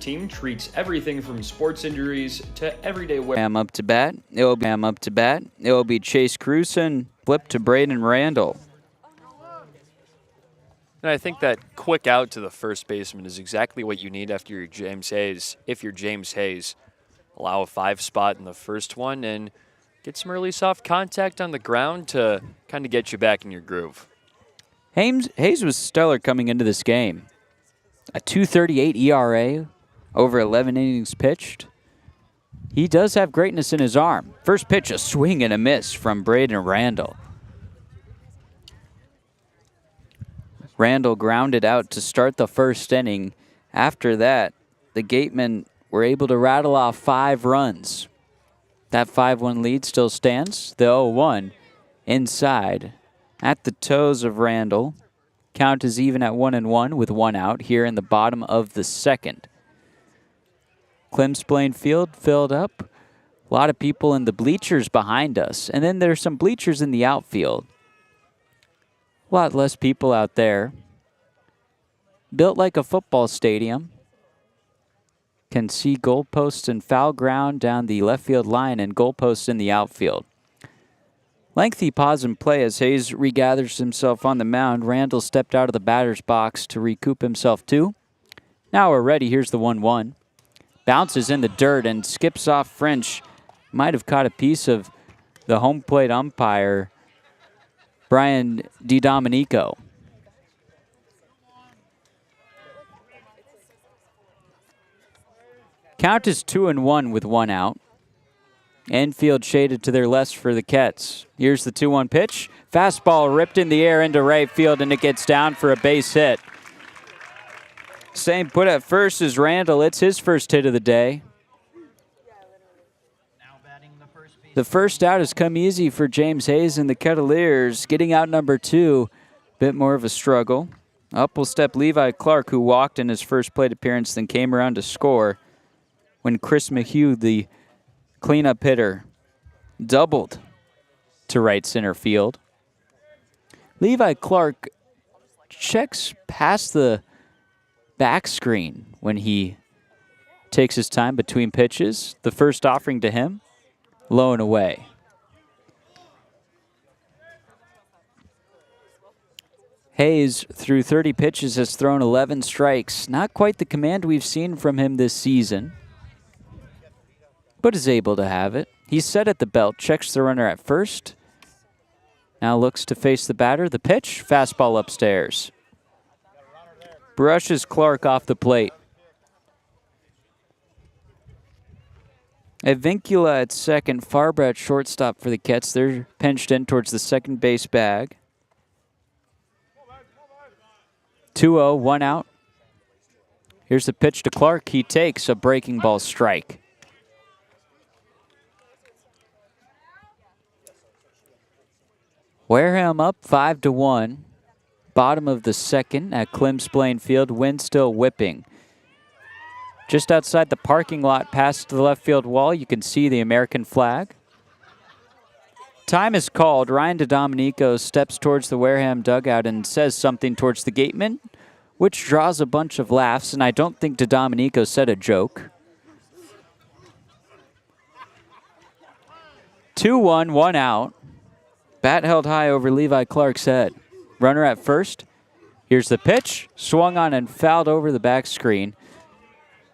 team treats everything from sports injuries to everyday wear. Wareham up to bat. It will be Chase Cruson. Flip to Braden Randall. And I think that quick out to the first baseman is exactly what you need after your James Hayes. If you're James Hayes, allow a 5 spot in the first one and get some early soft contact on the ground to kind of get you back in your groove. Hayes was stellar coming into this game. A 2.38 ERA, over 11 innings pitched. He does have greatness in his arm. First pitch, a swing and a miss from Braden Randall. Randall grounded out to start the first inning. After that, the Gatemen were able to rattle off 5 runs. That 5-1 lead still stands. The 0-1 inside at the toes of Randall. Count is even at 1-1 with 1 out here in the bottom of the second. Clemsplain Field filled up. A lot of people in the bleachers behind us. And then there's some bleachers in the outfield. A lot less people out there. Built like a football stadium. Can see goalposts and foul ground down the left field line and goalposts in the outfield. Lengthy pause and play as Hayes regathers himself on the mound. Randall stepped out of the batter's box to recoup himself too. Now we're ready. Here's the 1-1. Bounces in the dirt and skips off French. Might have caught a piece of the home plate umpire, Brian DiDomenico. Count is 2-1 with 1 out. Infield shaded to their left for the Kets. Here's the 2-1 pitch. Fastball ripped in the air into right field, and it gets down for a base hit. Same put at first as Randall. It's his first hit of the day. The first out has come easy for James Hayes and the Kettleers. Getting out number 2, bit more of a struggle. Up will step Levi Clark, who walked in his first plate appearance, then came around to score when Chris Mahue, the cleanup hitter, doubled to right center field. Levi Clark checks past the back screen when he takes his time between pitches. The first offering to him, low and away. Hayes, through 30 pitches, has thrown 11 strikes. Not quite the command we've seen from him this season, but is able to have it. He's set at the belt, checks the runner at first. Now looks to face the batter. The pitch, fastball upstairs. Brushes Clark off the plate. Avincula at second, Farber at shortstop for the Kets. They're pinched in towards the second base bag. 2-0, 1 out. Here's the pitch to Clark. He takes a breaking ball strike. Wareham up 5-1. Bottom of the second at Clemsplain Field. Wind still whipping. Just outside the parking lot past the left field wall, you can see the American flag. Time is called. Ryan DiDomenico steps towards the Wareham dugout and says something towards the Gatemen, which draws a bunch of laughs, and I don't think DiDomenico said a joke. 2-1, 1 out. Bat held high over Levi Clark's head. Runner at first. Here's the pitch. Swung on and fouled over the back screen.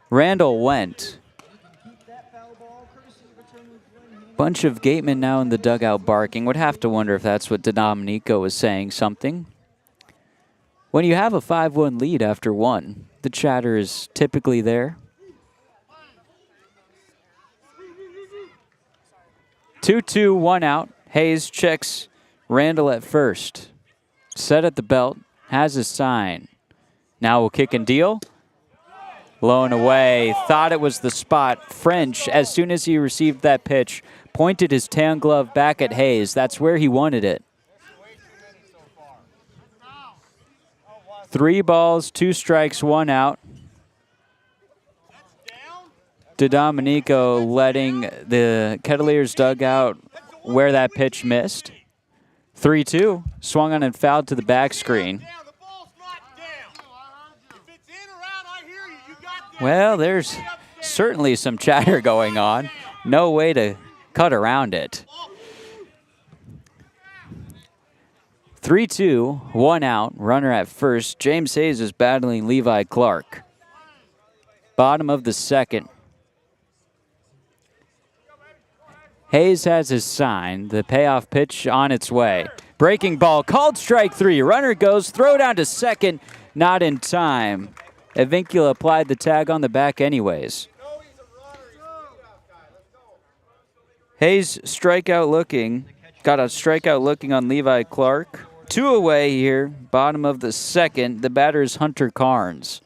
Randall went. Bunch of Gatemen now in the dugout barking. Would have to wonder if that's what DiDomenico was saying something. When you have a 5-1 lead after 1, the chatter is typically there. 2-2, 1 out. Hayes checks Randall at first. Set at the belt. Has his sign. Now will kick and deal. Low and away. Thought it was the spot. French, as soon as he received that pitch, pointed his tan glove back at Hayes. That's where he wanted it. 3 balls, 2 strikes, 1 out. DiDomenico letting the Kettleers dugout where that pitch missed. 3-2. Swung on and fouled to the back screen. Well, there's certainly some chatter going on. No way to cut around it. 3-2, 1 out, runner at first. James Hayes is battling Levi Clark. Bottom of the second. Hayes has his sign. The payoff pitch on its way. Breaking ball, called strike 3. Runner goes, throw down to second, not in time. Avincula applied the tag on the back anyways. Hayes strikeout looking. Got a strikeout looking on Levi Clark. 2 away here, bottom of the second. The batter is Hunter Carnes.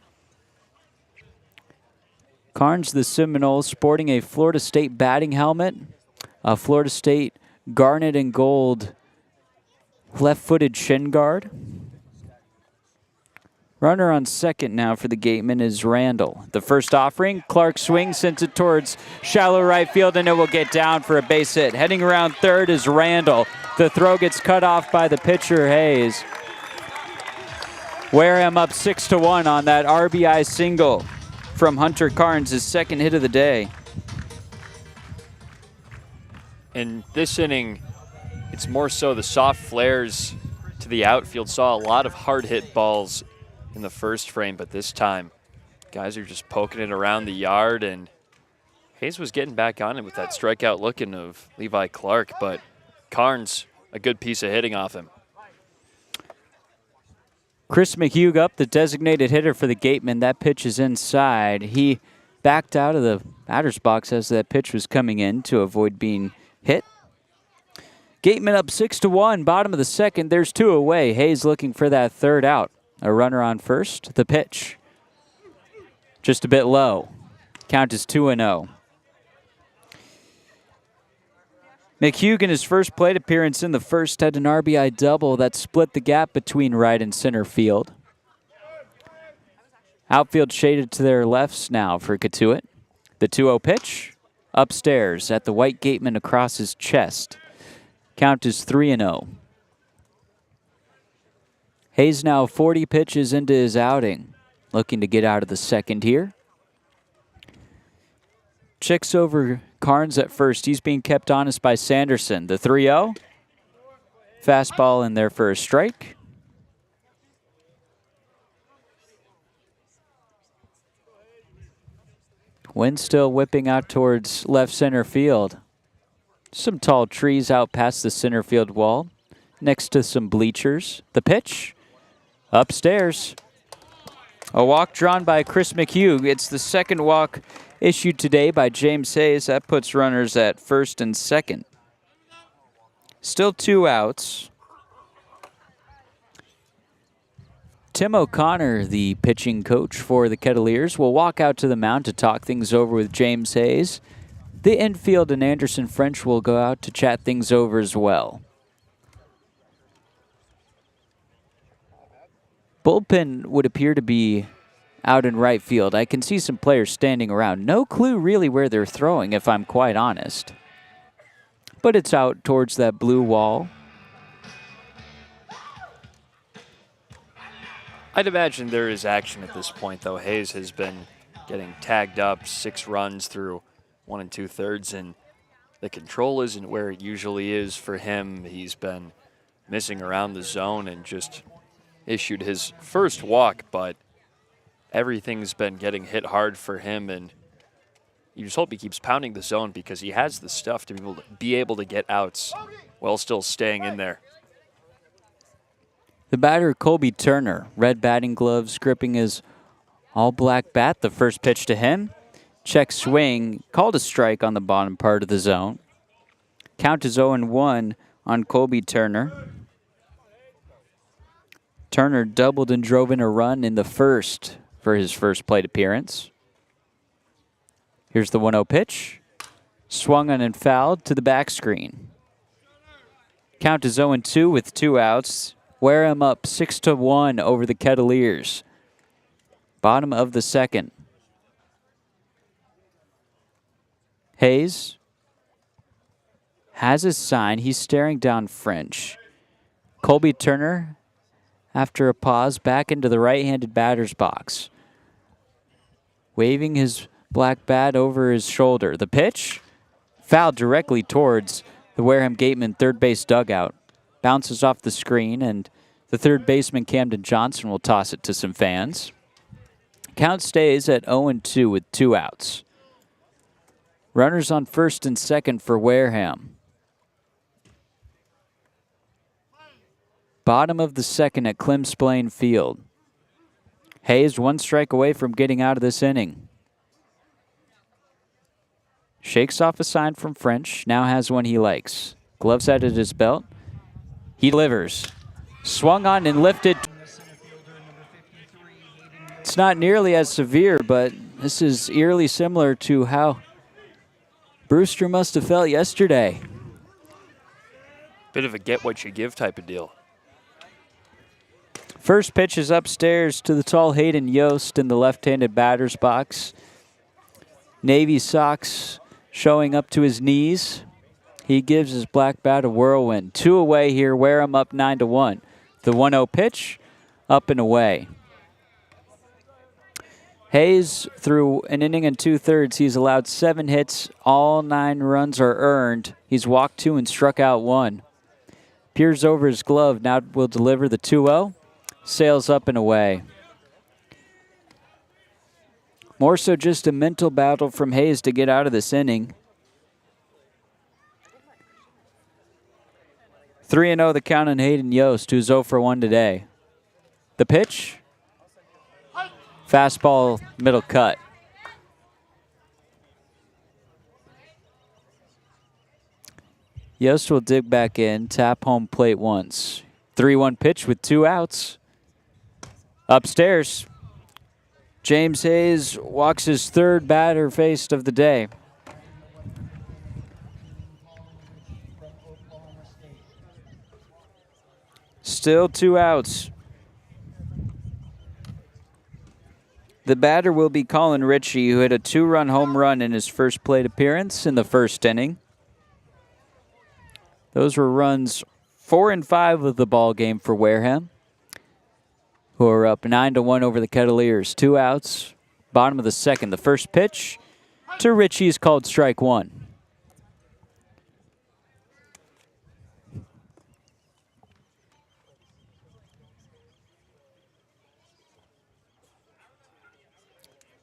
Carnes, the Seminole, sporting a Florida State batting helmet, a Florida State garnet and gold left-footed shin guard. Runner on second now for the Gatemen is Randall. The first offering, Clark swings, sends it towards shallow right field, and it will get down for a base hit. Heading around third is Randall. The throw gets cut off by the pitcher, Hayes. Wareham up 6-1 on that RBI single from Hunter Carnes, his second hit of the day. In this inning, it's more so the soft flares to the outfield. Saw a lot of hard hit balls in the first frame, but this time guys are just poking it around the yard, and Hayes was getting back on it with that strikeout looking of Levi Clark, but Carnes, a good piece of hitting off him. Chris McHugh up, the designated hitter for the Gatemen. That pitch is inside. He backed out of the batter's box as that pitch was coming in to avoid being hit. Gatemen up 6-1, bottom of the second. There's 2 away. Hayes looking for that third out. A runner on first. The pitch. Just a bit low. Count is 2-0. McHugh in his first plate appearance in the first had an RBI double that split the gap between right and center field. Outfield shaded to their lefts now for Cotuit. The 2-0 pitch. Upstairs at the white Gateman across his chest. Count is 3-0. Hayes now 40 pitches into his outing. Looking to get out of the second here. Checks over Carnes at first. He's being kept honest by Sanderson. The 3-0. Fastball in there for a strike. Wind still whipping out towards left center field. Some tall trees out past the center field wall. Next to some bleachers. The pitch. Upstairs. A walk drawn by Chris McHugh. It's the second walk issued today by James Hayes. That puts runners at first and second. Still 2 outs. Tim O'Connor, the pitching coach for the Kettleers, will walk out to the mound to talk things over with James Hayes. The infield and Anderson French will go out to chat things over as well. Bullpen would appear to be out in right field. I can see some players standing around. No clue really where they're throwing, if I'm quite honest. But it's out towards that blue wall. I'd imagine there is action at this point, though. Hayes has been getting tagged up, 6 runs through 1 2/3, and the control isn't where it usually is for him. He's been missing around the zone and just issued his first walk, but everything's been getting hit hard for him, and you just hope he keeps pounding the zone because he has the stuff to be able to get outs while still staying in there. The batter, Colby Turner, red batting gloves, gripping his all-black bat. The first pitch to him. Check swing, called a strike on the bottom part of the zone. Count is 0-1 on Colby Turner. Turner doubled and drove in a run in the first for his first plate appearance. Here's the 1-0 pitch. Swung on and fouled to the back screen. Count is 0-2 with 2 outs. Wareham up 6-1 over the Kettleers. Bottom of the second. Hayes has his sign. He's staring down French. Colby Turner, after a pause, back into the right-handed batter's box. waving his black bat over his shoulder. The pitch? Fouled directly towards the Wareham Gatemen third base dugout. Bounces off the screen, and the third baseman, Camden Johnson, will toss it to some fans. Count stays at 0-2 with 2 outs. Runners on first and second for Wareham. Bottom of the second at Clem Field. Hayes 1 strike away from getting out of this inning. Shakes off a sign from French, now has one he likes. Gloves out at his belt. He delivers. Swung on and lifted. It's not nearly as severe, but this is eerily similar to how Brewster must have felt yesterday. Bit of a get-what-you-give type of deal. First pitch is upstairs to the tall Hayden Yost in the left-handed batter's box. Navy socks showing up to his knees. He gives his black bat a whirlwind. 2 away here, Wareham up 9-1. The 1-0 pitch, up and away. Hayes, through an inning and 2/3, he's allowed 7 hits. All 9 runs are earned. He's walked 2 and struck out 1. Peers over his glove, now will deliver the 2-0. Sails up and away. More so just a mental battle from Hayes to get out of this inning. 3-0 the count on Hayden Yost, who's 0 for 1 today. The pitch? Fastball, middle cut. Yost will dig back in, tap home plate once. 3-1 pitch with 2 outs. Upstairs, James Hayes walks his third batter faced of the day. Still 2 outs. The batter will be Colin Ritchie, who hit a 2-run home run in his first plate appearance in the first inning. Those were runs 4 and 5 of the ball game for Wareham, who are up 9-1 over the Kettleers. 2 outs, bottom of the second. The first pitch to Ritchie is called strike 1.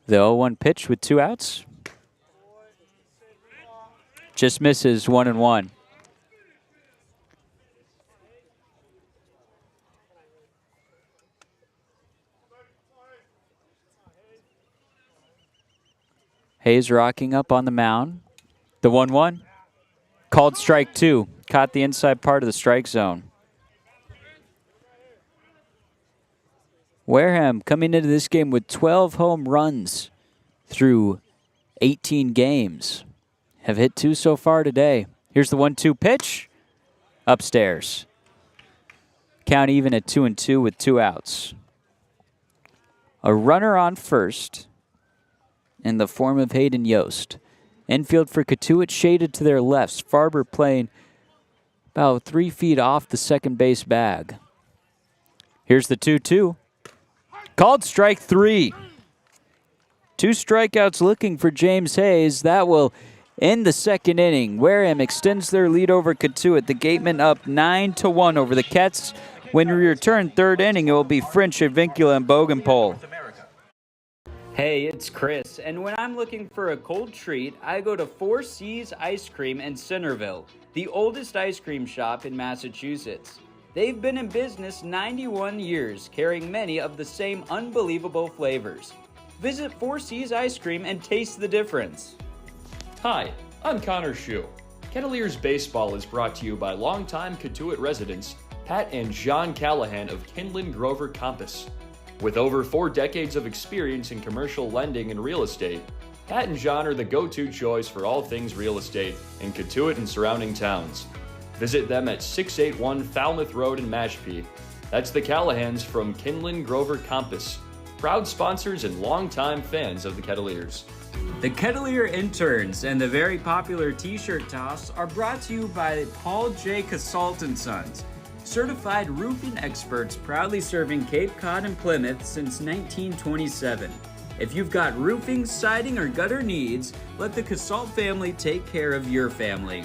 The 0-1 pitch with 2 outs. Just misses 1-1. Hayes rocking up on the mound. The 1-1. Called strike 2. Caught the inside part of the strike zone. Wareham coming into this game with 12 home runs through 18 games. Have hit 2 so far today. Here's the 1-2 pitch. Upstairs. Count even at 2-2 with 2 outs. A runner on first in the form of Hayden Yost. Infield for Cotuit shaded to their lefts. Farber playing about 3 feet off the second base bag. Here's the 2-2. Called strike 3. 2 strikeouts looking for James Hayes. That will end the second inning. Wareham extends their lead over Cotuit. The Gatemen up 9-1 over the Kets. When we return third inning, it will be French, Vincula, and Bogenpole. Hey, it's Chris, and when I'm looking for a cold treat, I go to 4 Seas Ice Cream in Centerville, the oldest ice cream shop in Massachusetts. They've been in business 91 years, carrying many of the same unbelievable flavors. Visit 4 Seas Ice Cream and taste the difference. Hi, I'm Connor Shue. Kettleers Baseball is brought to you by longtime Cotuit residents Pat and John Callahan of Kinlan Grover Compass. With over 4 decades of experience in commercial lending and real estate, Pat and John are the go-to choice for all things real estate in Cotuit and surrounding towns. Visit them at 681 Falmouth Road in Mashpee. That's the Callahans from Kinlan Grover Compass, proud sponsors and longtime fans of the Kettleers. The Kettleer Interns and the very popular T-shirt toss are brought to you by Paul J. Casalt & Sons, certified roofing experts proudly serving Cape Cod and Plymouth since 1927. If you've got roofing, siding, or gutter needs, let the Casalt family take care of your family.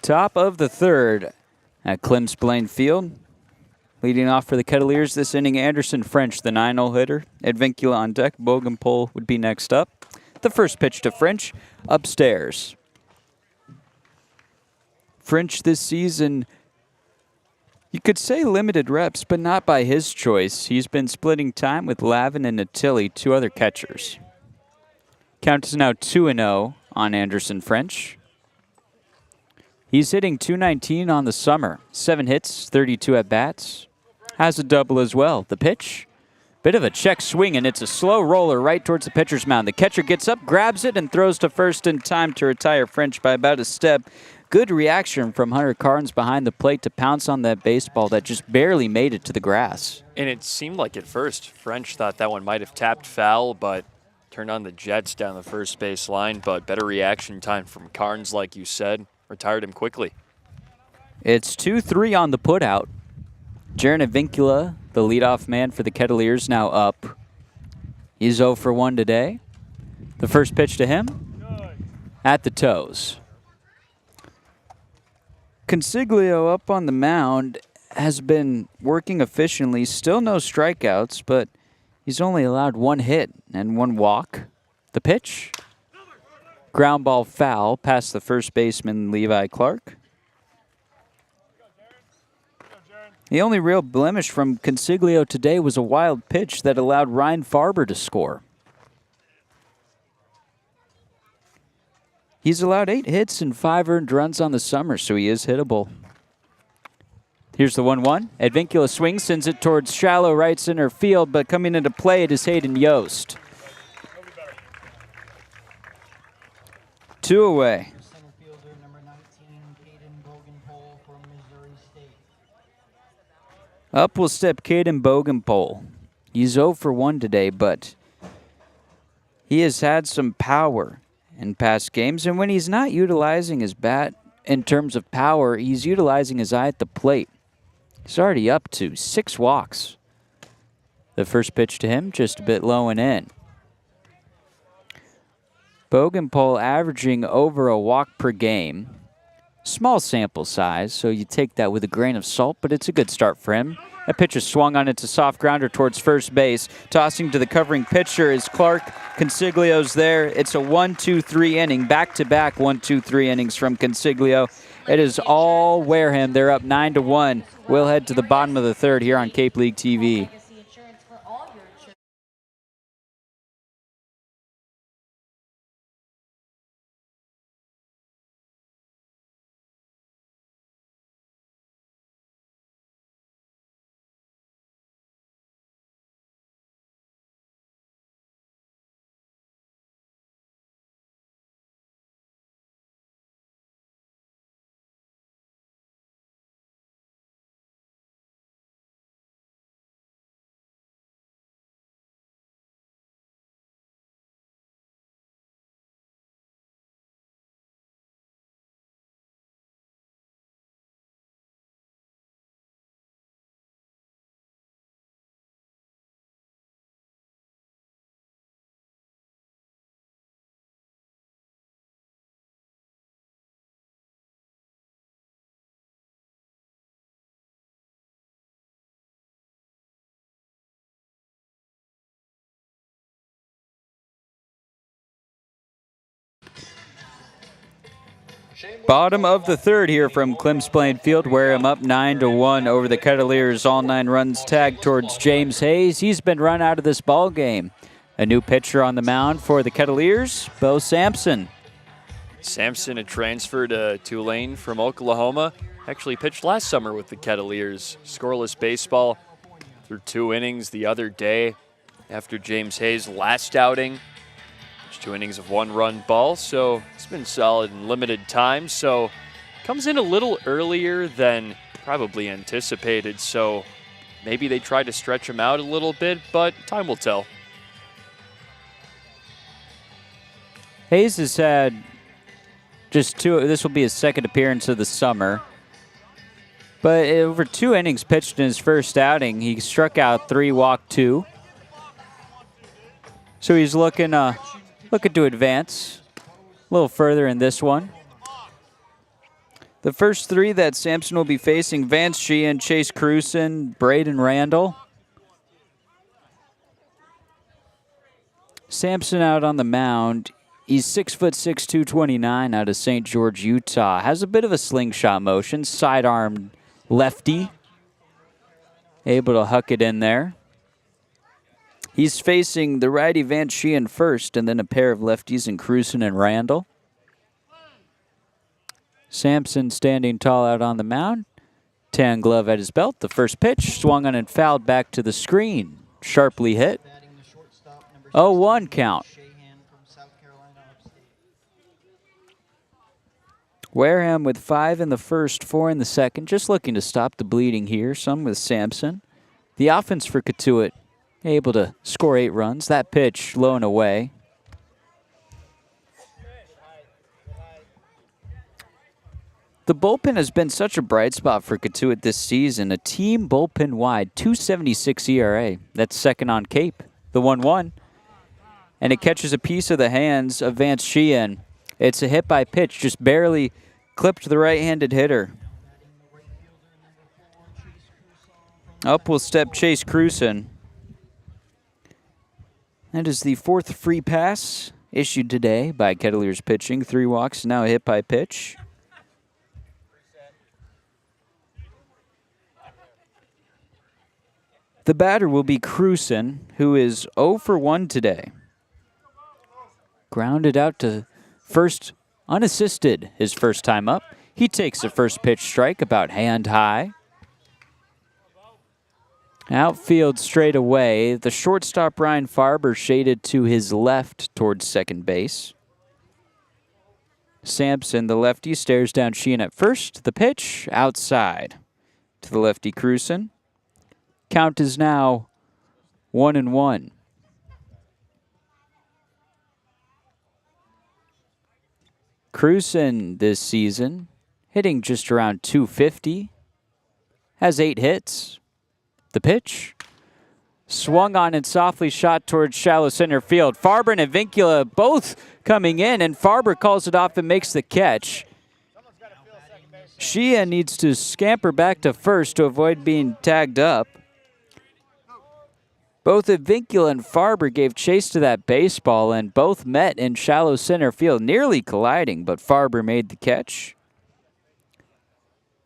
Top of the third at Clem's Blaine Field. Leading off for the Kettleers this inning, Anderson French, the 9-0 hitter. Advincula on deck. Bogenpole would be next up. The first pitch to French, upstairs. French this season, you could say limited reps, but not by his choice. He's been splitting time with Lavin and Natili, two other catchers. Count is now 2-0 on Anderson French. He's hitting .219 on the summer. 7 hits, 32 at-bats. Has a double as well. The pitch, bit of a check swing, and it's a slow roller right towards the pitcher's mound. The catcher gets up, grabs it, and throws to first in time to retire French by about a step. Good reaction from Hunter Carnes behind the plate to pounce on that baseball that just barely made it to the grass. And it seemed like at first French thought that one might have tapped foul, but turned on the Jets down the first base line. But better reaction time from Carnes, like you said. Retired him quickly. It's 2-3 on the putout. Jaron Advincula, the leadoff man for the Kettleers, now up. He's 0 for 1 today. The first pitch to him at the toes. Consiglio up on the mound has been working efficiently. Still no strikeouts, but he's only allowed 1 hit and 1 walk. The pitch. Ground ball foul past the first baseman, Levi Clark. The only real blemish from Consiglio today was a wild pitch that allowed Ryan Farber to score. He's allowed 8 hits and 5 earned runs on the summer, so he is hittable. Here's the 1-1. Advincula swings, sends it towards shallow right center field, but coming into play it is Hayden Yost. 2 away. Center fielder number 19, Caden Bogenpole from Missouri State. Up will step Caden Bogenpole. He's 0 for 1 today, but he has had some power in past games, and when he's not utilizing his bat in terms of power, he's utilizing his eye at the plate. He's already up to 6 walks. The first pitch to him, just a bit low and in. Bogenpole averaging over a walk per game. Small sample size, so you take that with a grain of salt, but it's a good start for him. That pitch is swung on into soft grounder towards first base. Tossing to the covering pitcher is Clark. Consiglio's there. It's a 1-2-3 inning, back-to-back 1-2-3 innings from Consiglio. It is all Wareham. They're up 9-1. We'll head to the bottom of the third here on Cape League TV. Bottom of the third here from Clem's Blaine Field. Wareham up 9-1 over the Kettleers. All 9 runs tagged towards James Hayes. He's been run out of this ball game. A new pitcher on the mound for the Kettleers, Bo Sampson. Sampson, a transfer to Tulane from Oklahoma. actually pitched last summer with the Kettleers. Scoreless baseball through 2 innings the other day after James Hayes' last outing. 2 innings of 1-run ball, so it's been solid in limited time. So comes in a little earlier than probably anticipated, so maybe they try to stretch him out a little bit, but time will tell. Hayes has had just 2. This will be his second appearance of the summer. But over 2 innings pitched in his first outing, he struck out 3, walked 2. So he's looking to advance a little further in this one. The first 3 that Sampson will be facing: Vance Sheehan, Chase Cruson, Braden Randall. Sampson out on the mound. He's 6'6", 229, out of St. George, Utah. Has a bit of a slingshot motion, sidearm lefty. Able to huck it in there. He's facing the righty Vance Sheehan first, and then a pair of lefties in Cruson and Randall. Sampson standing tall out on the mound. Tan glove at his belt. The first pitch swung on and fouled back to the screen. Sharply hit. 0-1 count. Wareham with 5 in the first, 4 in the second. Just looking to stop the bleeding here. Some with Sampson. The offense for Cotuit, able to score 8 runs. That pitch low and away. The bullpen has been such a bright spot for Cotuit this season. A team bullpen wide, 2.76 ERA. That's second on Cape, the 1-1. And it catches a piece of the hands of Vance Sheehan. It's a hit by pitch, just barely clipped the right-handed hitter. Up will step Chase Cruson. That is the 4th free pass issued today by Kettleers pitching. 3 walks, now a hit by pitch. The batter will be Cruson, who is 0 for 1 today. Grounded out to first, unassisted his first time up. He takes the first pitch strike about hand high. Outfield straight away. The shortstop Ryan Farber shaded to his left towards second base. Sampson, the lefty, stares down Sheehan at first. The pitch outside to the lefty Cruson. Count is now 1-1. Cruson this season hitting just around 250. Has 8 hits. The pitch swung on and softly shot towards shallow center field. Farber and Avincula both coming in, and Farber calls it off and makes the catch. Sheehan needs to scamper back to first to avoid being tagged up. Both Avincula and Farber gave chase to that baseball, and both met in shallow center field, nearly colliding, but Farber made the catch.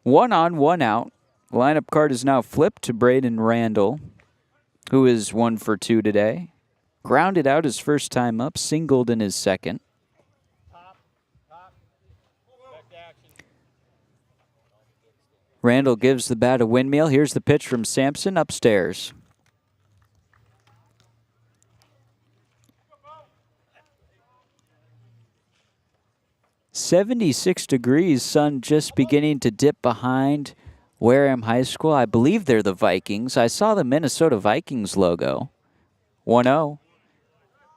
1 on, 1 out. Lineup card is now flipped to Braden Randall, who is 1 for 2 today. Grounded out his first time up, singled in his second. Randall gives the bat a windmill. Here's the pitch from Sampson upstairs. "76 degrees, sun just beginning to dip behind Wareham High School. I believe they're the Vikings. I saw the Minnesota Vikings logo. 1-0.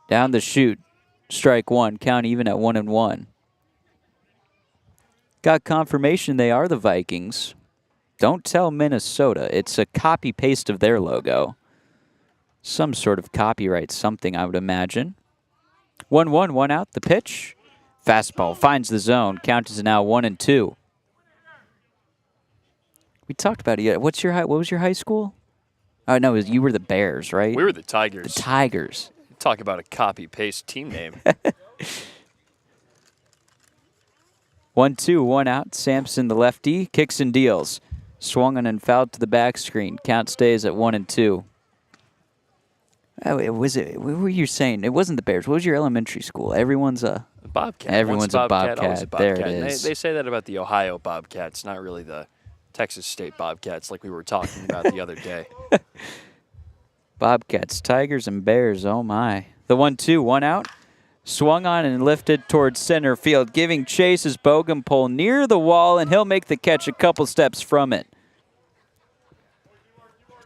Down the chute. Strike 1. Count even at 1-1. Got confirmation they are the Vikings. Don't tell Minnesota. It's a copy-paste of their logo. Some sort of copyright something, I would imagine. 1-1, 1 out. The pitch. Fastball finds the zone. Count is now 1-2. We talked about it. What was your high school? Oh, no, you were the Bears, right? We were the Tigers. The Tigers. Talk about a copy-paste team name. 1-2, 1 out. Sampson, the lefty, kicks and deals. Swung on and fouled to the back screen. Count stays at 1-2. Oh, what were you saying? It wasn't the Bears. What was your elementary school? Everyone's Bobcat. Everyone's a Bobcat. Always a There Bobcat. it is. They say that about the Ohio Bobcats, not really the Texas State Bobcats like we were talking about the other day. Bobcats, Tigers, and Bears, oh my. The 1-2, one out. Swung on and lifted towards center field, giving chase his Bogenpole near the wall, and he'll make the catch a couple steps from it.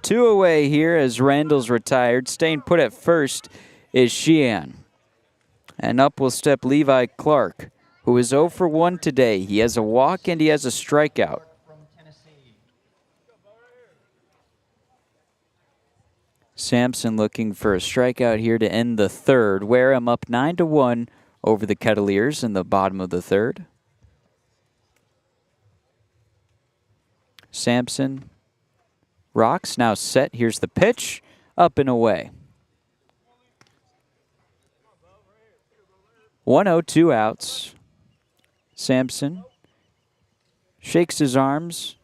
2 away here as Randall's retired. Staying put at first is Sheehan. And up will step Levi Clark, who is 0 for 1 today. He has a walk and he has a strikeout. From Tennessee. Sampson looking for a strikeout here to end the third. Wareham up 9-1 over the Kettleers in the bottom of the third. Sampson rocks, now set. Here's the pitch, up and away. 1-0, 2 outs. Sampson shakes his arms,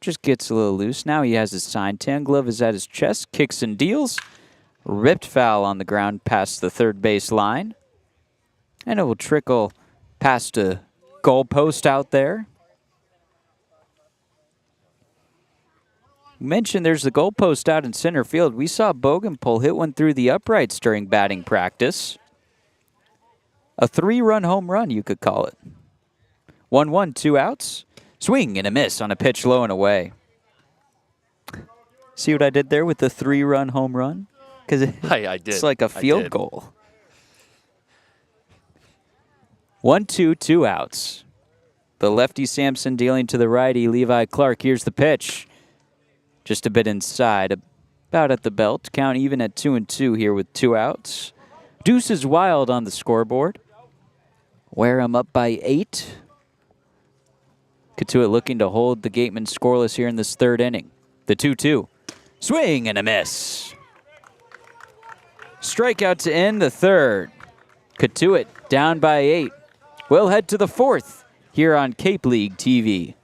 just gets a little loose. Now he has his sign. Tan glove is at his chest, kicks and deals. Ripped foul on the ground past the third base line. And it will trickle past a goal post out there. Mentioned there's a goalpost out in center field. We saw Bogenpole hit one through the uprights during batting practice. A 3-run home run, you could call it. 1-1, 2 outs. Swing and a miss on a pitch low and away. See what I did there with the 3-run home run? Because I did. It's like a field goal. 1-2, 2 outs. The lefty Sampson dealing to the righty Levi Clark. Here's the pitch. Just a bit inside, about at the belt. Count even at 2-2 here with 2 outs. Deuce is wild on the scoreboard. Wareham up by 8. Cotuit looking to hold the Gatemen scoreless here in this third inning. The 2-2. Swing and a miss. Strikeout to end the third. Cotuit down by 8. We'll head to the fourth here on Cape League TV.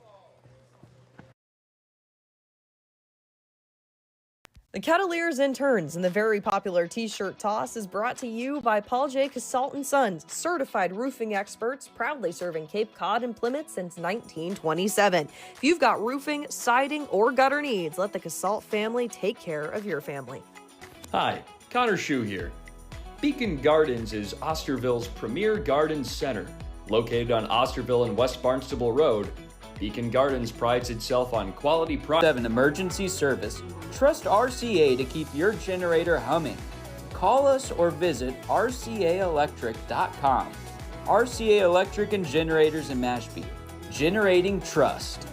The Kettleers Interns and the very popular T-shirt toss is brought to you by Paul J. Casalt & Sons, certified roofing experts, proudly serving Cape Cod and Plymouth since 1927. If you've got roofing, siding, or gutter needs, let the Casalt family take care of your family. Hi, Connor Shue here. Beacon Gardens is Osterville's premier garden center. Located on Osterville and West Barnstable Road, Beacon Gardens prides itself on quality products. 7 emergency service. Trust RCA to keep your generator humming. Call us or visit rcaelectric.com. RCA Electric and Generators in Mashpee. Generating trust.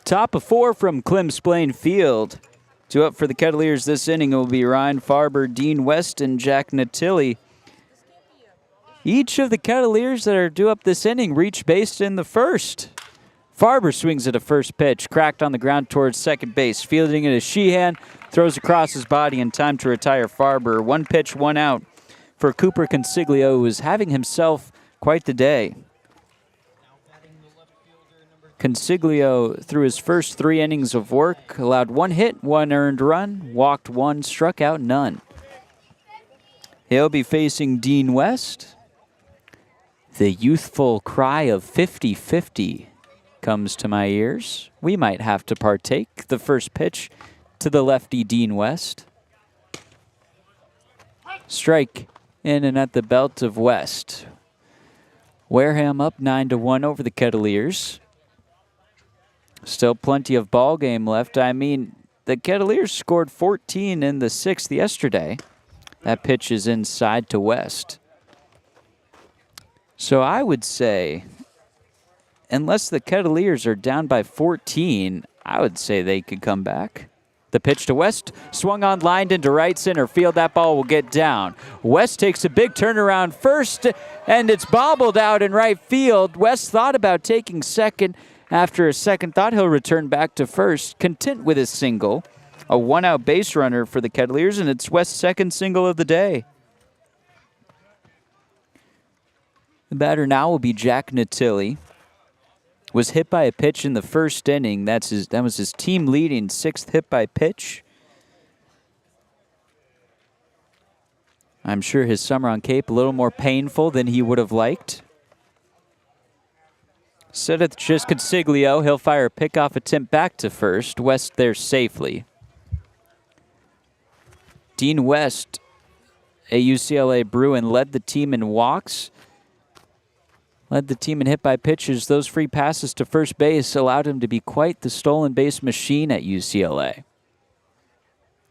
Top of 4 from Clem Splain Field. 2 up for the Kettleers this inning will be Ryan Farber, Dean West, and Jack Natilli. Each of the Kettleers that are due up this inning reach base in the first. Farber swings at a first pitch, cracked on the ground towards second base. Fielding it is Sheehan, throws across his body in time to retire Farber. 1 pitch, 1 out for Cooper Consiglio, who is having himself quite the day. Consiglio, through his first 3 innings of work, allowed 1 hit, 1 earned run, walked 1, struck out none. He'll be facing Dean West. The youthful cry of 50-50 comes to my ears. We might have to partake. The first pitch to the lefty Dean West. Strike in and at the belt of West. Wareham up 9-1 over the Kettleers. Still plenty of ball game left. I mean, the Kettleers scored 14 in the 6th yesterday. That pitch is inside to West. So I would say, unless the Kettleers are down by 14, I would say they could come back. The pitch to West, swung on, lined into right center field. That ball will get down. West takes a big turnaround first, and it's bobbled out in right field. West thought about taking second. After a second thought, he'll return back to first, content with his single. A one-out base runner for the Kettleers, and it's West's second single of the day. The batter now will be Jack Natilli. Was hit by a pitch in the first inning. That was his team-leading 6th hit by pitch. I'm sure his summer on Cape a little more painful than he would have liked. Set it just Consiglio. He'll fire a pickoff attempt back to first. West there safely. Dean West, a UCLA Bruin, led the team in walks. Led the team in hit by pitches. Those free passes to first base allowed him to be quite the stolen base machine at UCLA.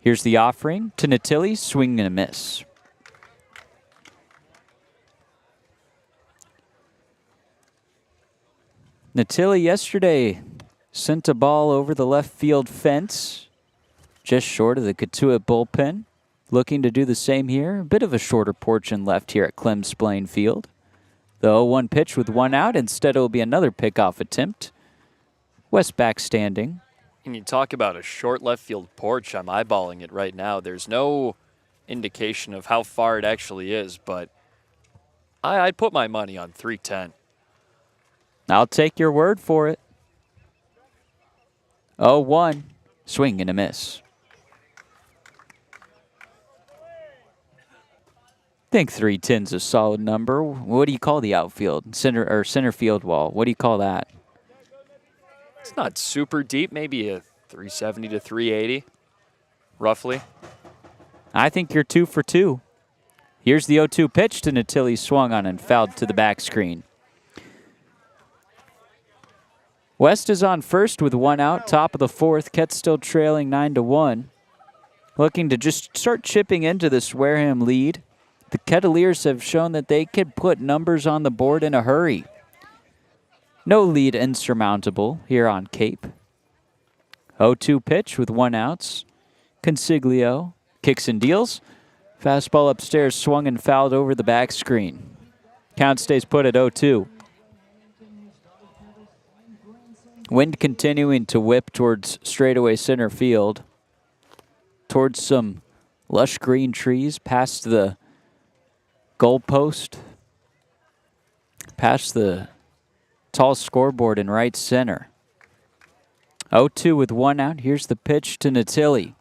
Here's the offering to Natilli, swing and a miss. Natilli yesterday sent a ball over the left field fence, just short of the Cotuit bullpen. Looking to do the same here. A bit of a shorter porch and left here at Clem Splain Field. The 0-1 pitch with one out. Instead, it will be another pickoff attempt. West back standing. And you talk about a short left field porch. I'm eyeballing it right now. There's no indication of how far it actually is, but I'd put my money on 310. I'll take your word for it. 0-1. Swing and a miss. I think 310's a solid number. What do you call the outfield? Center field wall. What do you call that? It's not super deep, maybe a 370 to 380, roughly. I think you're 2 for 2. Here's the 0-2 pitch to Natilli, swung on and fouled to the back screen. West is on first with one out, top of the 4th. Kett's still trailing 9-1. Looking to just start chipping into this Wareham lead. The Kettleers have shown that they can put numbers on the board in a hurry. No lead insurmountable here on Cape. 0-2 pitch with one outs. Consiglio kicks and deals. Fastball upstairs, swung and fouled over the back screen. Count stays put at 0-2. Wind continuing to whip towards straightaway center field. Towards some lush green trees, past the goalpost, past the tall scoreboard in right center. 0-2 with one out. Here's the pitch to Natilli.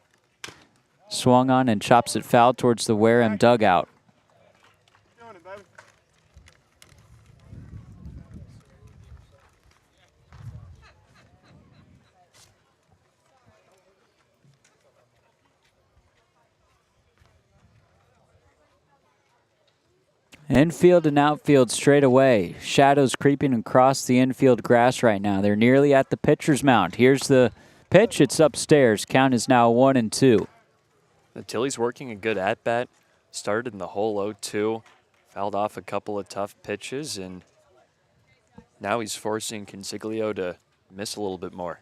Swung on and chops it foul towards the Wareham dugout. Infield and outfield straight away. Shadows creeping across the infield grass right now. They're nearly at the pitcher's mound. Here's the pitch. It's upstairs. Count is now 1-2. Natilli's working a good at-bat. Started in the hole 0-2. Fouled off a couple of tough pitches, and now he's forcing Consiglio to miss a little bit more.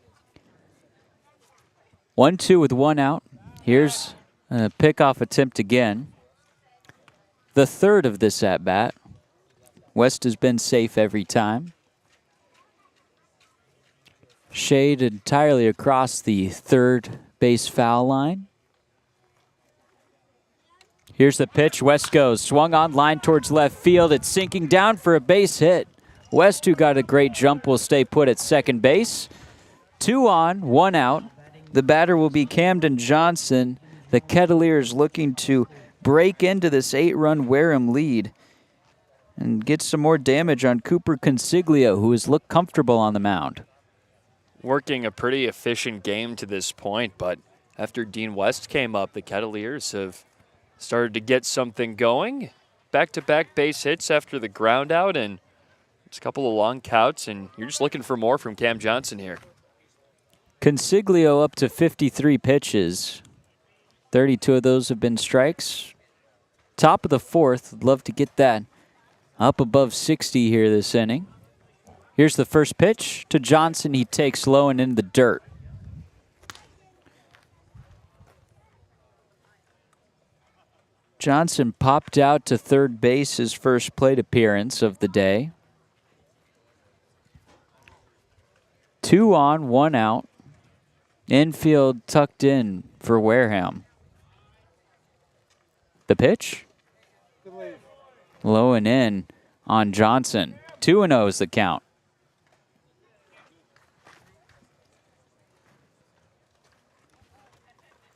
1-2 with one out. Here's a pickoff attempt again. The 3rd of this at-bat. West has been safe every time. Shade entirely across the 3rd base foul line. Here's the pitch. West goes. Swung on, line towards left field. It's sinking down for a base hit. West, who got a great jump, will stay put at second base. 2 on, 1 out. The batter will be Camden Johnson. The Kettleers looking to break into this 8-run Wareham lead and get some more damage on Cooper Consiglio, who has looked comfortable on the mound. Working a pretty efficient game to this point, but after Dean West came up, the Kettleers have started to get something going. Back-to-back base hits after the ground out, and just a couple of long counts, and you're just looking for more from Cam Johnson here. Consiglio up to 53 pitches. 32 of those have been strikes. Top of the fourth. Love to get that up above 60 here this inning. Here's the first pitch to Johnson. He takes low and in the dirt. Johnson popped out to third base, his first plate appearance of the day. 2 on, 1 out. Infield tucked in for Wareham. The pitch? Low and in on Johnson. 2-0 is the count.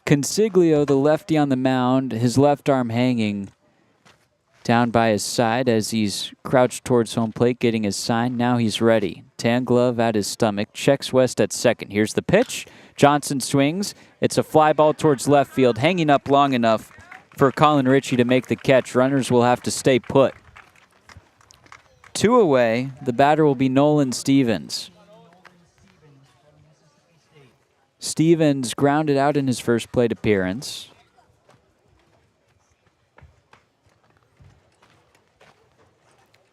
Consiglio, the lefty on the mound, his left arm hanging down by his side as he's crouched towards home plate, getting his sign. Now he's ready. Tan glove at his stomach. Checks West at second. Here's the pitch. Johnson swings. It's a fly ball towards left field, hanging up long enough for Colin Ritchie to make the catch. Runners will have to stay put. 2 away. The batter will be Nolan Stevens. Stevens grounded out in his first plate appearance.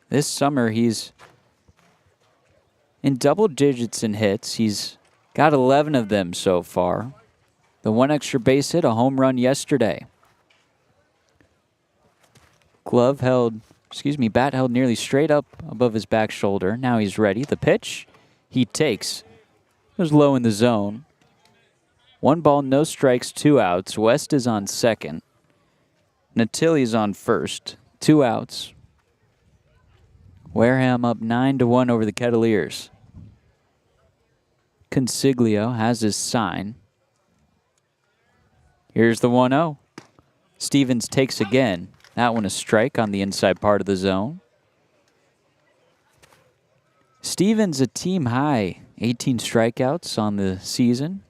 This summer, he's in double digits in hits. He's got 11 of them so far. The 1 extra base hit, a home run yesterday. Bat held nearly straight up above his back shoulder. Now he's ready. The pitch, he takes. It was low in the zone. 1 ball, no strikes, 2 outs. West is on second. Natili's on first. 2 outs. Wareham up 9-1 over the Kettleers. Consiglio has his sign. Here's the 1-0. Stevens takes again. That one a strike on the inside part of the zone. Stevens a team high 18 strikeouts on the season.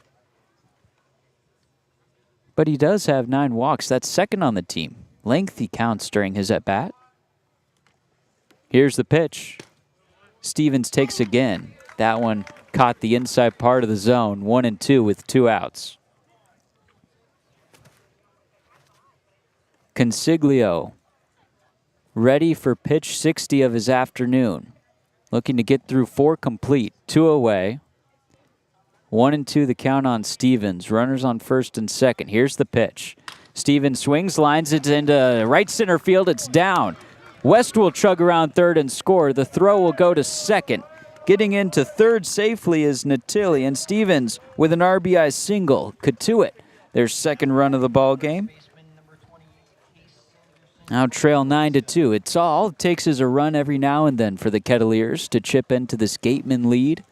But he does have 9 walks. That's second on the team. Lengthy counts during his at-bat. Here's the pitch. Stevens takes again. That one caught the inside part of the zone. 1-2 with 2 outs. Consiglio ready for pitch 60 of his afternoon. Looking to get through 4 complete. 2 away. 1-2 the count on Stevens. Runners on first and second. Here's the pitch. Stevens swings, lines it into right center field. It's down. West will chug around third and score. The throw will go to second. Getting into third safely is Natili, and Stevens with an RBI single. Cotuit, their second run of the ball game. Now trail 9-2. It's all it takes is a run every now and then for the Kettleers to chip into this Gatemen lead.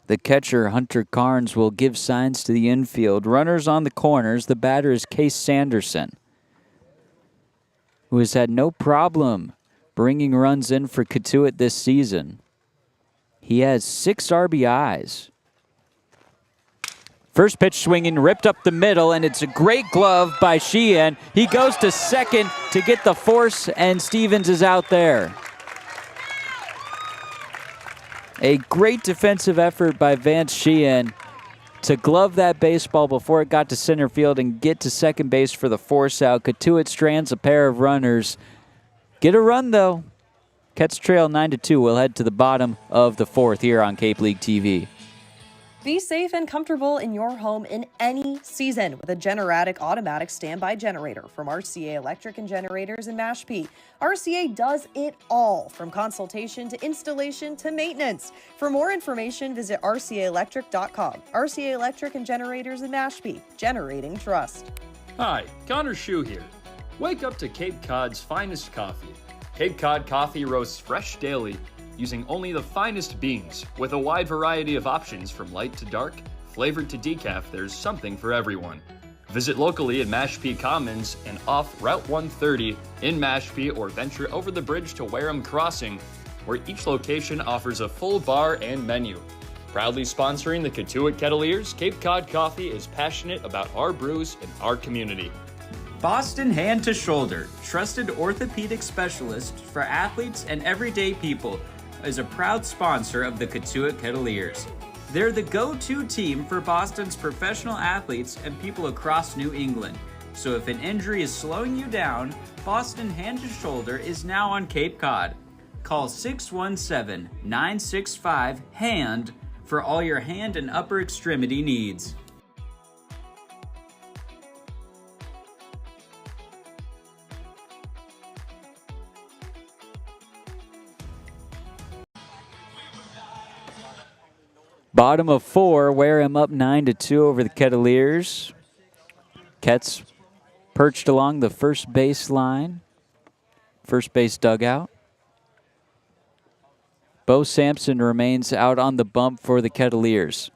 The catcher, Hunter Carnes, will give signs to the infield. Runners on the corners. The batter is Case Sanderson, who has had no problem bringing runs in for Cotuit this season. He has 6 RBIs. First pitch swinging, ripped up the middle, and it's a great glove by Sheehan. He goes to second to get the force, and Stevens is out there. A great defensive effort by Vance Sheehan to glove that baseball before it got to center field and get to second base for the force out. Cotuit strands a pair of runners. Get a run, though. Ketts trail 9-2. We'll head to the bottom of the fourth here on Cape League TV. Be safe and comfortable in your home in any season with a Generatic automatic standby generator from RCA Electric and Generators in Mashpee. RCA does it all, from consultation to installation to maintenance. For more information, visit rcaelectric.com. RCA Electric and Generators in Mashpee, generating trust. Hi, Connor Shue here. Wake up to Cape Cod's finest coffee. Cape Cod coffee roasts fresh daily, using only the finest beans. With a wide variety of options from light to dark, flavored to decaf, there's something for everyone. Visit locally at Mashpee Commons and off Route 130 in Mashpee, or venture over the bridge to Wareham Crossing, where each location offers a full bar and menu. Proudly sponsoring the Cotuit Kettleers, Cape Cod Coffee is passionate about our brews and our community. Boston Hand to Shoulder, trusted orthopedic specialist for athletes and everyday people, is a proud sponsor of the Cotuit Kettleers. They're the go-to team for Boston's professional athletes and people across New England. So if an injury is slowing you down, Boston Hand and Shoulder is now on Cape Cod. Call 617-965-HAND for all your hand and upper extremity needs. Bottom of 4, Wareham up 9-2 over the Kettleers. Ketts perched along the first base line, first base dugout. Bo Sampson remains out on the bump for the Kettleers.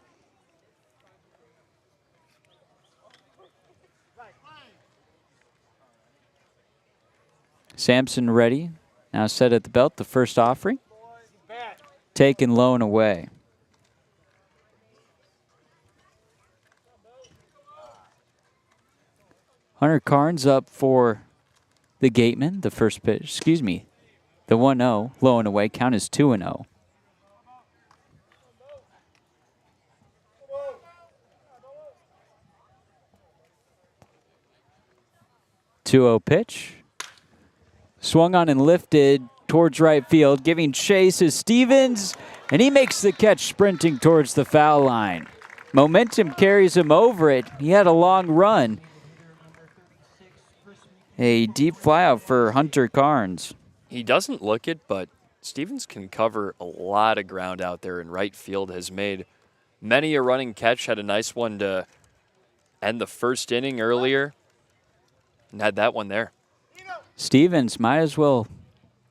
Sampson ready, now set at the belt, the first offering. Taken low and away. Hunter Carnes up for the Gatemen, the first pitch, the 1-0, low and away, count is 2-0. Pitch. Swung on and lifted towards right field, giving chase is Stevens, and he makes the catch sprinting towards the foul line. Momentum carries him over it. He had a long run. A deep flyout for Hunter Carnes. He doesn't look it, but Stevens can cover a lot of ground out there in right field, has made many a running catch, had a nice one to end the first inning earlier, and had that one there. Stevens might as well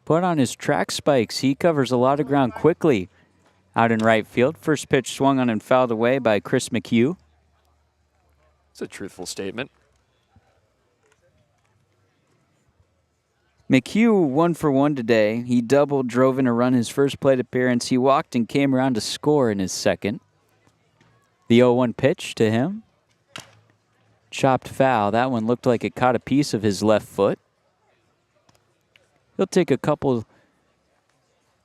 put on his track spikes. He covers a lot of ground quickly out in right field. First pitch swung on and fouled away by Chris McHugh. It's a truthful statement. McHugh 1 for 1 today. He doubled, drove in a run his first plate appearance. He walked and came around to score in his second. The 0-1 pitch to him. Chopped foul. That one looked like it caught a piece of his left foot. He'll take a couple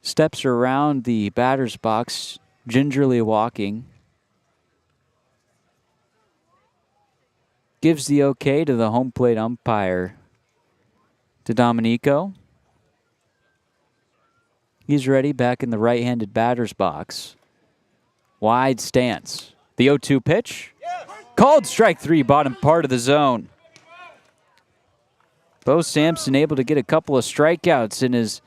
steps around the batter's box, gingerly walking. Gives the okay to the home plate umpire, to Dominico. He's ready back in the right-handed batter's box. Wide stance. The 0-2 pitch. Called strike 3, bottom part of the zone. Bo Sampson able to get a couple of strikeouts in his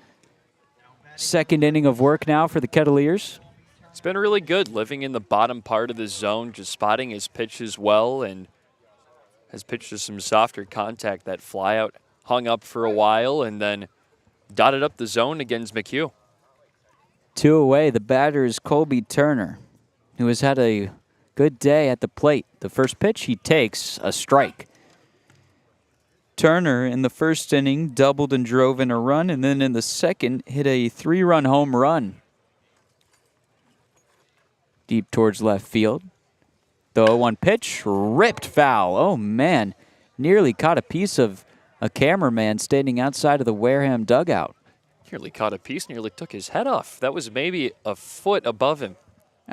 second inning of work now for the Kettleers. It's been really good living in the bottom part of the zone, just spotting his pitches well, and has pitched to some softer contact. That flyout hung up for a while and then dotted up the zone against McHugh. 2 away. The batter is Colby Turner, who has had a good day at the plate. The first pitch he takes, a strike. Turner in the first inning doubled and drove in a run, and then in the second hit a 3-run home run deep towards left field. The 0-1 pitch, ripped foul. Oh man, nearly caught a piece of a cameraman standing outside of the Wareham dugout. Nearly caught a piece, nearly took his head off. That was maybe a foot above him.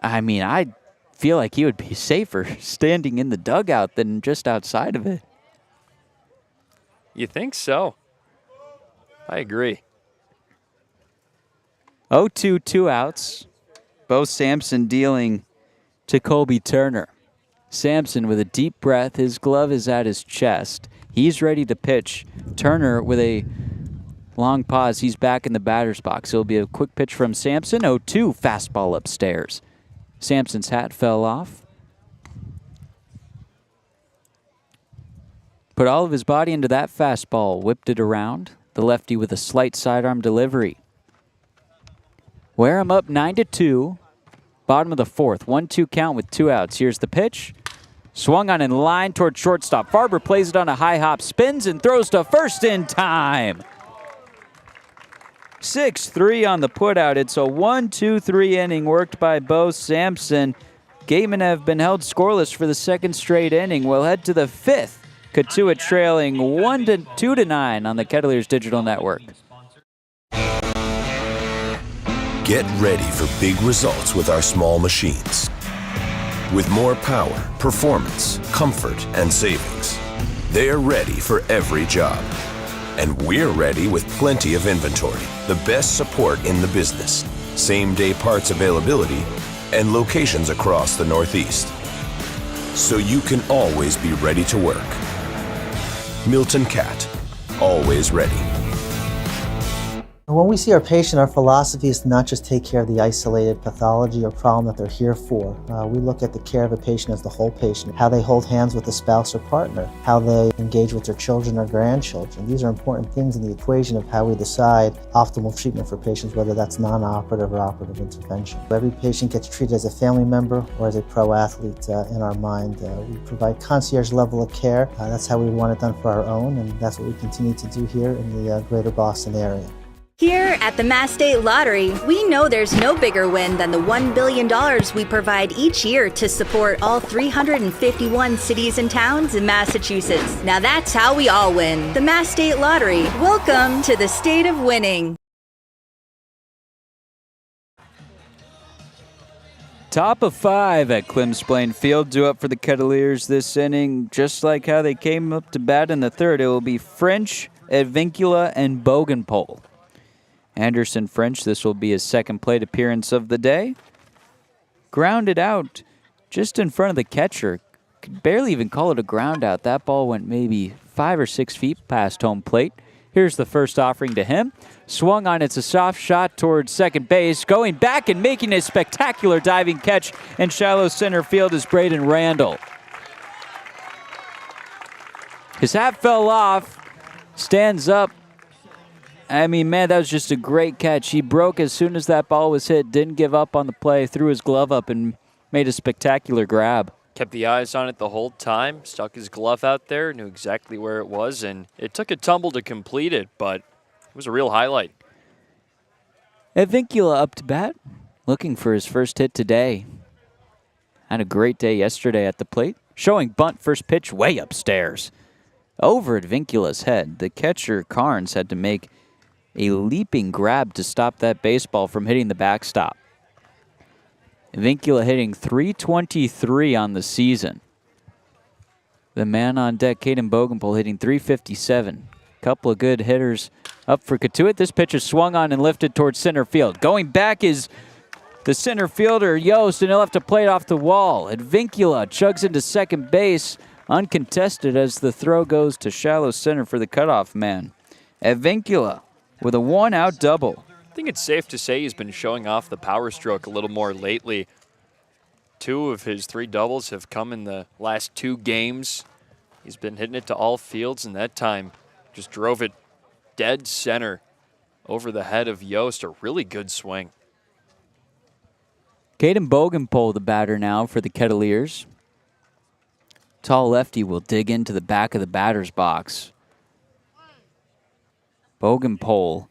I mean, I feel like he would be safer standing in the dugout than just outside of it. You think so? I agree. 0-2, 2 outs. Bo Sampson dealing to Colby Turner. Sampson with a deep breath. His glove is at his chest. He's ready to pitch. Turner with a long pause. He's back in the batter's box. It'll be a quick pitch from Sampson. 0-2, fastball upstairs. Sampson's hat fell off. Put all of his body into that fastball. Whipped it around. The lefty with a slight sidearm delivery. Wareham up 9-2. Bottom of the fourth. 1-2 count with 2 outs. Here's the pitch. Swung on in line toward shortstop. Farber plays it on a high hop, spins and throws to first in time. 6-3 on the putout. It's a 1-2-3 inning worked by Bo Sampson. Gatemen have been held scoreless for the second straight inning. We'll head to the fifth. Cotuit trailing 2-9 on the Kettleers Digital Network. Get ready for big results with our small machines. with more power, performance, comfort, and savings. They're ready for every job. And we're ready with plenty of inventory, the best support in the business, same-day parts availability, and locations across the Northeast. So you can always be ready to work. Milton Cat, always ready. When we see our patient, our philosophy is to not just take care of the isolated pathology or problem that they're here for. We look at the care of a patient as the whole patient, how they hold hands with a spouse or partner, how they engage with their children or grandchildren. These are important things in the equation of how we decide optimal treatment for patients, whether that's non-operative or operative intervention. Every patient gets treated as a family member or as a pro athlete in our mind. We provide concierge level of care. That's how we want it done for our own, and that's what we continue to do here in the greater Boston area. Here at the Mass State Lottery, we know there's no bigger win than the $1 billion we provide each year to support all 351 cities and towns in Massachusetts. Now that's how we all win. The Mass State Lottery. Welcome to the state of winning. Top of 5 at Clemsplain Field. Due up for the Kettleers this inning. Just like how they came up to bat in the third, it will be French, Advincula, and Bougainpole. Anderson French, this will be his second plate appearance of the day. Grounded out just in front of the catcher. Could barely even call it a ground out. That ball went maybe 5 or 6 feet past home plate. Here's the first offering to him. Swung on, it's a soft shot towards second base. Going back and making a spectacular diving catch in shallow center field is Braden Randall. His hat fell off. Stands up. I mean, man, that was just a great catch. He broke as soon as that ball was hit, didn't give up on the play, threw his glove up and made a spectacular grab. Kept the eyes on it the whole time, stuck his glove out there, knew exactly where it was, and it took a tumble to complete it, but it was a real highlight. Advincula up to bat, looking for his first hit today. Had a great day yesterday at the plate, showing bunt first pitch way upstairs. Over Advincula's head, the catcher Carnes had to make a leaping grab to stop that baseball from hitting the backstop. Advincula hitting .323 on the season. The man on deck, Caden Bougainpole, hitting .357. Couple of good hitters up for Cotuit. This pitch is swung on and lifted towards center field. Going back is the center fielder, Yost, and he'll have to play it off the wall. Advincula chugs into second base, uncontested as the throw goes to shallow center for the cutoff man. Advincula with a one-out double. I think it's safe to say he's been showing off the power stroke a little more lately. 2 of his 3 doubles have come in the last 2 games. He's been hitting it to all fields, and that time just drove it dead center over the head of Yost. A really good swing. Caden Bougainpole, the batter now for the Kettleers. Tall lefty will dig into the back of the batter's box. Bougainpole,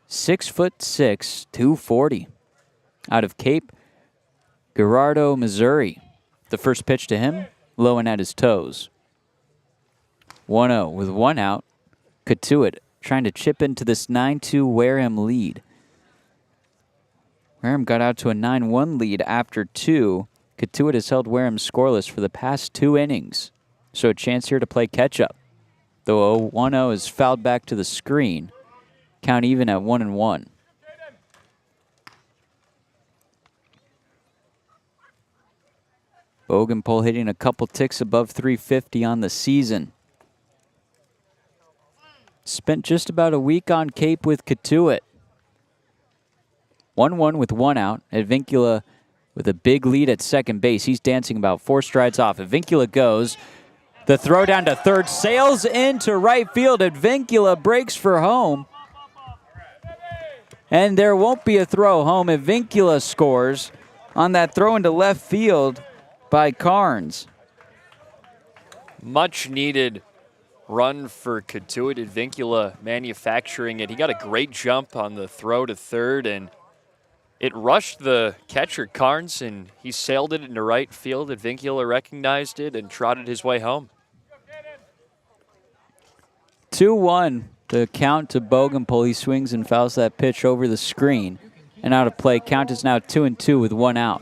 6'6", 240. Out of Cape Girardeau, Missouri. The first pitch to him, low and at his toes. 1-0 with 1 out. Cotuit trying to chip into this 9-2 Wareham lead. Wareham got out to a 9-1 lead after 2. Cotuit has held Wareham scoreless for the past 2 innings. So a chance here to play catch-up. Though 1-0 is fouled back to the screen. Count even at 1-1. Bougainpole hitting a couple ticks above .350 on the season. Spent just about a week on Cape with Cotuit. 1-1 with 1 out. Advincula with a big lead at second base. He's dancing about 4 strides off. Advincula goes. The throw down to third, sails into right field. Advincula breaks for home. And there won't be a throw home. Advincula scores on that throw into left field by Carnes. Much needed run for Cotuit. Advincula manufacturing it. He got a great jump on the throw to third, and it rushed the catcher Carnes, and he sailed it into right field. Advincula recognized it and trotted his way home. 2-1, the count to Bougainpole. He swings and fouls that pitch over the screen. And out of play, count is now 2-2 with 1 out.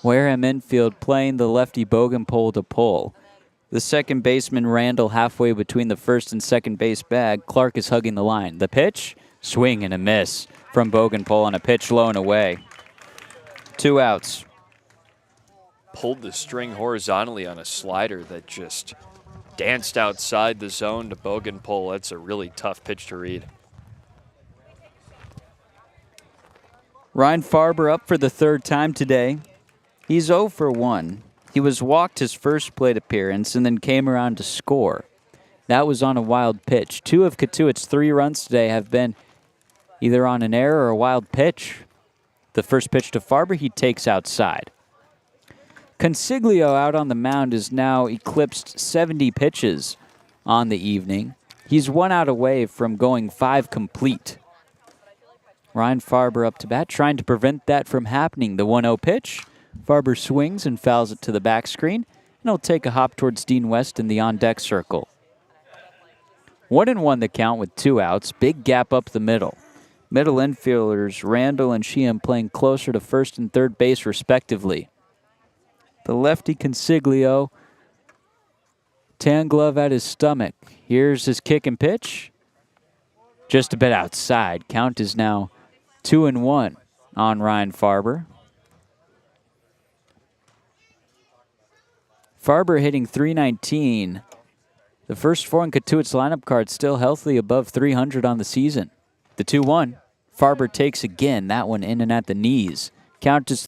Wareham infield playing the lefty Bogenpole to pull. The second baseman Randall halfway between the first and second base bag. Clark is hugging the line. The pitch? Swing and a miss from Bogenpole on a pitch low and away. 2 outs. Pulled the string horizontally on a slider that just danced outside the zone to Bogenpole. That's a really tough pitch to read. Ryan Farber up for the 3rd time today. He's 0 for 1. He was walked his first plate appearance and then came around to score. That was on a wild pitch. 2 of Cotuit's 3 runs today have been either on an error or a wild pitch. The first pitch to Farber, he takes outside. Consiglio out on the mound is now eclipsed 70 pitches on the evening. He's 1 out away from going 5 complete. Ryan Farber up to bat, trying to prevent that from happening. The 1-0 pitch. Farber swings and fouls it to the back screen, and he'll take a hop towards Dean West in the on-deck circle. 1-1 the count with 2 outs. Big gap up the middle. Middle infielders Randall and Sheehan playing closer to first and third base respectively. The lefty Consiglio, tan glove at his stomach. Here's his kick and pitch. Just a bit outside. Count is now 2-1 on Ryan Farber. Farber hitting .319. The first 4 in Cotuit's lineup card still healthily above 300 on the season. The 2-1. Farber takes again. That one in and at the knees. Count is